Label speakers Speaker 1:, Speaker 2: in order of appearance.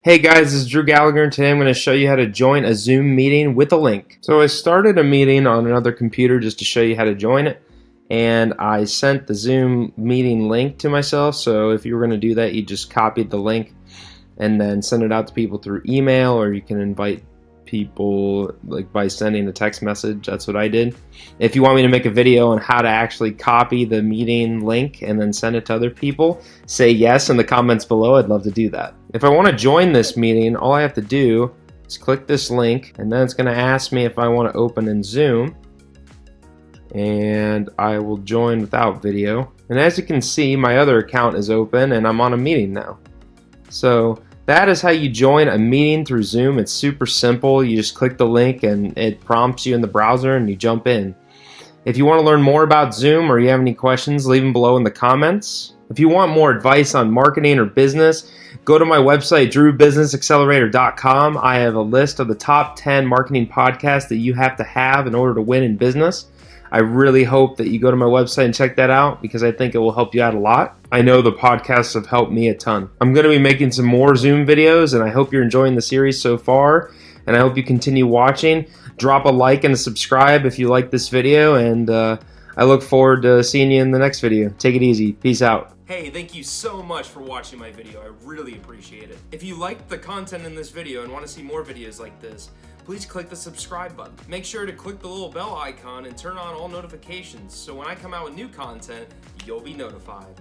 Speaker 1: Hey guys, this is Drew Gallagher, and today I'm going to show you how to join a Zoom meeting with a link. So I started a meeting on another computer just to show you how to join it, and I sent the Zoom meeting link to myself. So if you were going to do that, you just copied the link and then send it out to people through email, or you can invite people like by sending a text message. That's what I did. If you want me to make a video on how to actually copy the meeting link and then send it to other people, say yes in the comments below. I'd love to do that. If I want to join this meeting, all I have to do is click this link, and then it's going to ask me if I want to open in Zoom, and I will join without video. And as you can see, my other account is open and I'm on a meeting now. So that is how you join a meeting through Zoom. It's super simple. You just click the link and it prompts you in the browser and you jump in. If you want to learn more about Zoom or you have any questions, leave them below in the comments. If you want more advice on marketing or business, go to my website, drewbusinessaccelerator.com. I have a list of the top 10 marketing podcasts that you have to have in order to win in business. I really hope that you go to my website and check that out because I think it will help you out a lot. I know the podcasts have helped me a ton. I'm going to be making some more Zoom videos, and I hope you're enjoying the series so far, and I hope you continue watching. Drop a like and a subscribe if you like this video, and I look forward to seeing you in the next video. Take it easy. Peace out.
Speaker 2: Hey, thank you so much for watching my video. I really appreciate it. If you liked the content in this video and want to see more videos like this, please click the subscribe button. Make sure to click the little bell icon and turn on all notifications so when I come out with new content, you'll be notified.